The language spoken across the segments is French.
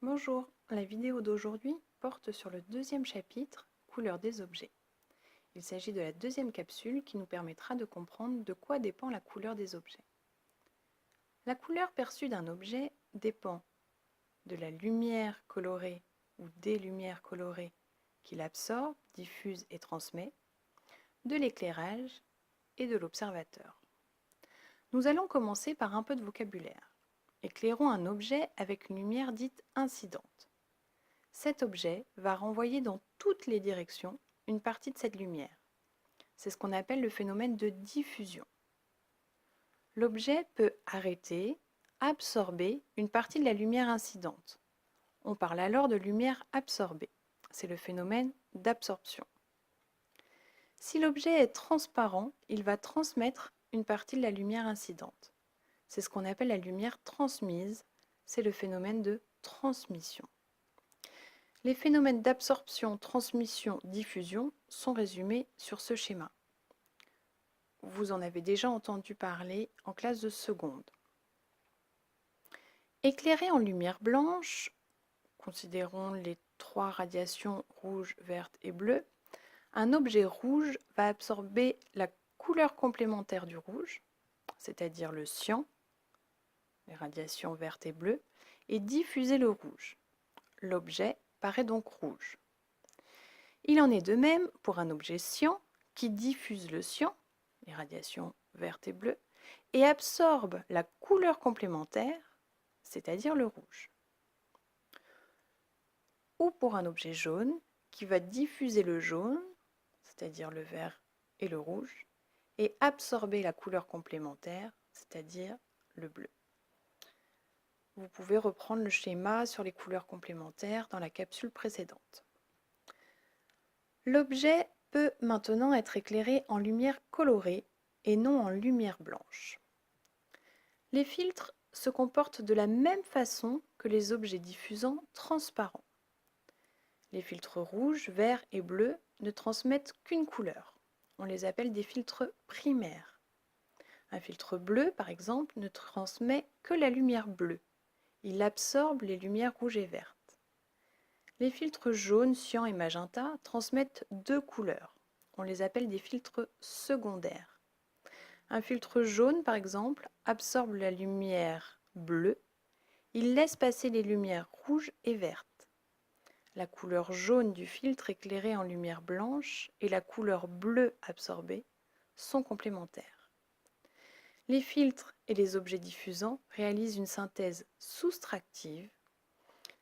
Bonjour, la vidéo d'aujourd'hui porte sur le deuxième chapitre, Couleur des objets. Il s'agit de la deuxième capsule qui nous permettra de comprendre de quoi dépend la couleur des objets. La couleur perçue d'un objet dépend de la lumière colorée ou des lumières colorées qu'il absorbe, diffuse et transmet, de l'éclairage et de l'observateur. Nous allons commencer par un peu de vocabulaire. Éclairons un objet avec une lumière dite incidente. Cet objet va renvoyer dans toutes les directions une partie de cette lumière. C'est ce qu'on appelle le phénomène de diffusion. L'objet peut arrêter, absorber une partie de la lumière incidente. On parle alors de lumière absorbée. C'est le phénomène d'absorption. Si l'objet est transparent, il va transmettre une partie de la lumière incidente. C'est ce qu'on appelle la lumière transmise. C'est le phénomène de transmission. Les phénomènes d'absorption, transmission, diffusion sont résumés sur ce schéma. Vous en avez déjà entendu parler en classe de seconde. Éclairé en lumière blanche, considérons les trois radiations rouge, verte et bleue, un objet rouge va absorber la couleur complémentaire du rouge, c'est-à-dire le cyan, les radiations vertes et bleues, et diffuser le rouge. L'objet paraît donc rouge. Il en est de même pour un objet cyan qui diffuse le cyan, les radiations vertes et bleues, et absorbe la couleur complémentaire, c'est-à-dire le rouge. Ou pour un objet jaune qui va diffuser le jaune, c'est-à-dire le vert et le rouge, et absorber la couleur complémentaire, c'est-à-dire le bleu. Vous pouvez reprendre le schéma sur les couleurs complémentaires dans la capsule précédente. L'objet peut maintenant être éclairé en lumière colorée et non en lumière blanche. Les filtres se comportent de la même façon que les objets diffusants transparents. Les filtres rouge, vert et bleu ne transmettent qu'une couleur. On les appelle des filtres primaires. Un filtre bleu, par exemple, ne transmet que la lumière bleue. Il absorbe les lumières rouges et vertes. Les filtres jaune, cyan et magenta transmettent deux couleurs. On les appelle des filtres secondaires. Un filtre jaune, par exemple, absorbe la lumière bleue. Il laisse passer les lumières rouges et vertes. La couleur jaune du filtre éclairé en lumière blanche et la couleur bleue absorbée sont complémentaires. Les filtres et les objets diffusants réalisent une synthèse soustractive,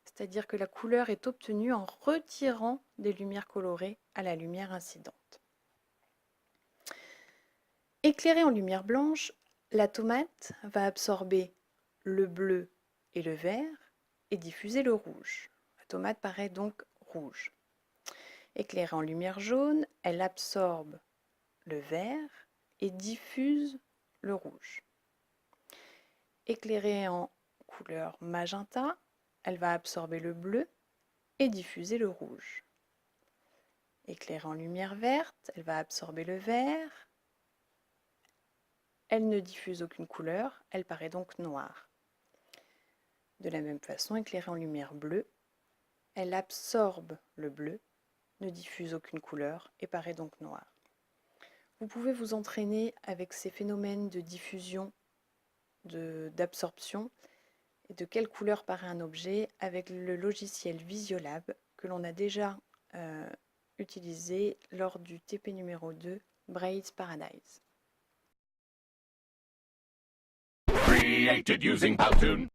c'est-à-dire que la couleur est obtenue en retirant des lumières colorées à la lumière incidente. Éclairée en lumière blanche, la tomate va absorber le bleu et le vert et diffuser le rouge. La tomate paraît donc rouge. Éclairée en lumière jaune, elle absorbe le vert et diffuse le rouge. Éclairée en couleur magenta, elle va absorber le bleu et diffuser le rouge. Éclairée en lumière verte, elle va absorber le vert. Elle ne diffuse aucune couleur, elle paraît donc noire. De la même façon, éclairée en lumière bleue, elle absorbe le bleu, ne diffuse aucune couleur et paraît donc noire. Vous pouvez vous entraîner avec ces phénomènes de diffusion, d'absorption et de quelle couleur paraît un objet avec le logiciel Visiolab que l'on a déjà utilisé lors du TP numéro 2 Braille's Paradise. Created using Powtoon.